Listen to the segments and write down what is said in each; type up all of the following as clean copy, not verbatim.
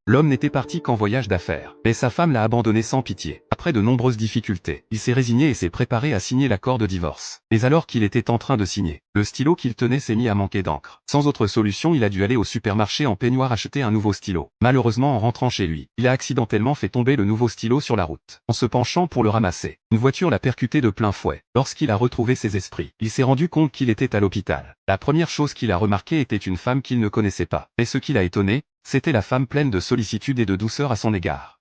L'homme n'était parti qu'en voyage d'affaires, mais sa femme l'a abandonné sans pitié. Après de nombreuses difficultés, il s'est résigné et s'est préparé à signer l'accord de divorce. Mais alors qu'il était en train de signer, le stylo qu'il tenait s'est mis à manquer d'encre. Sans autre solution, il a dû aller au supermarché en peignoir acheter un nouveau stylo. Malheureusement, en rentrant chez lui, il a accidentellement fait tomber le nouveau stylo sur la route. En se penchant pour le ramasser, une voiture l'a percuté de plein fouet. Lorsqu'il a retrouvé ses esprits, il s'est rendu compte qu'il était à l'hôpital. La première chose qu'il a remarquée était une femme qu'il ne connaissait pas. Mais ce qui l'a étonné, c'était la femme pleine de sollicitude et de douceur à son égard.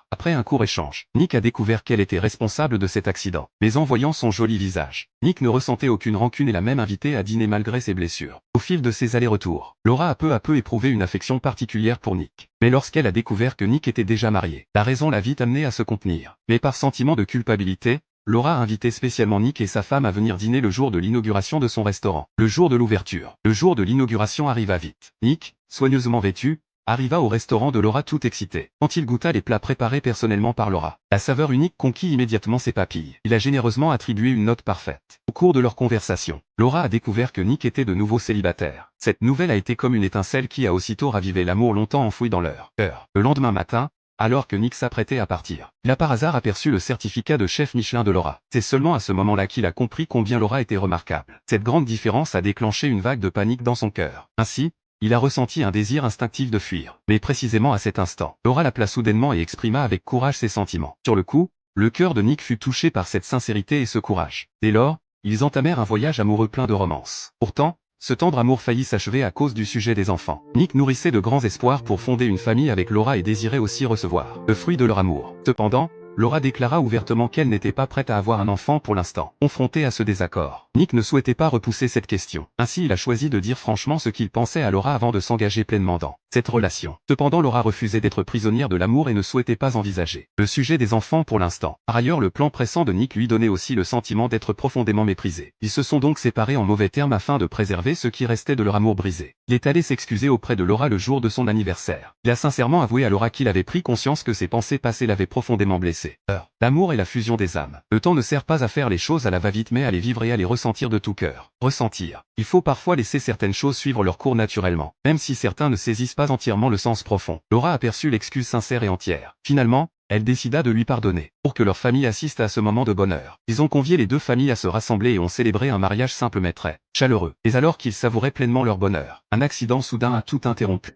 Après un court échange, Nick a découvert qu'elle était responsable de cet accident. Mais en voyant son joli visage, Nick ne ressentait aucune rancune et l'a même invité à dîner malgré ses blessures. Au fil de ses allers-retours, Laura a peu à peu éprouvé une affection particulière pour Nick. Mais lorsqu'elle a découvert que Nick était déjà marié, la raison l'a vite amené à se contenir. Mais par sentiment de culpabilité, Laura a invité spécialement Nick et sa femme à venir dîner le jour de l'inauguration de son restaurant. Le jour de l'ouverture. Le jour de l'inauguration arriva vite. Nick, soigneusement vêtu, arriva au restaurant de Laura tout excité. Quand il goûta les plats préparés personnellement par Laura, la saveur unique conquit immédiatement ses papilles. Il a généreusement attribué une note parfaite. Au cours de leur conversation, Laura a découvert que Nick était de nouveau célibataire. Cette nouvelle a été comme une étincelle qui a aussitôt ravivé l'amour longtemps enfoui dans leur cœur. Le lendemain matin, alors que Nick s'apprêtait à partir, il a par hasard aperçu le certificat de chef Michelin de Laura. C'est seulement à ce moment-là qu'il a compris combien Laura était remarquable. Cette grande différence a déclenché une vague de panique dans son cœur. Ainsi, il a ressenti un désir instinctif de fuir. Mais précisément à cet instant, Laura l'appela soudainement et exprima avec courage ses sentiments. Sur le coup, le cœur de Nick fut touché par cette sincérité et ce courage. Dès lors, ils entamèrent un voyage amoureux plein de romance. Pourtant, ce tendre amour faillit s'achever à cause du sujet des enfants. Nick nourrissait de grands espoirs pour fonder une famille avec Laura et désirait aussi recevoir le fruit de leur amour. Cependant, Laura déclara ouvertement qu'elle n'était pas prête à avoir un enfant pour l'instant. Confronté à ce désaccord, Nick ne souhaitait pas repousser cette question. Ainsi, il a choisi de dire franchement ce qu'il pensait à Laura avant de s'engager pleinement dans cette relation. Cependant, Laura refusait d'être prisonnière de l'amour et ne souhaitait pas envisager le sujet des enfants pour l'instant. Par ailleurs, le plan pressant de Nick lui donnait aussi le sentiment d'être profondément méprisé. Ils se sont donc séparés en mauvais termes afin de préserver ce qui restait de leur amour brisé. Il est allé s'excuser auprès de Laura le jour de son anniversaire. Il a sincèrement avoué à Laura qu'il avait pris conscience que ses pensées passées l'avaient profondément blessé. L'amour est la fusion des âmes. Le temps ne sert pas à faire les choses à la va-vite mais à les vivre et à les ressentir de tout cœur. Ressentir. Il faut parfois laisser certaines choses suivre leur cours naturellement, même si certains ne saisissent pas entièrement le sens profond. Laura aperçut l'excuse sincère et entière. Finalement, elle décida de lui pardonner, pour que leur famille assiste à ce moment de bonheur. Ils ont convié les deux familles à se rassembler et ont célébré un mariage simple mais très chaleureux. Et alors qu'ils savouraient pleinement leur bonheur, un accident soudain a tout interrompu.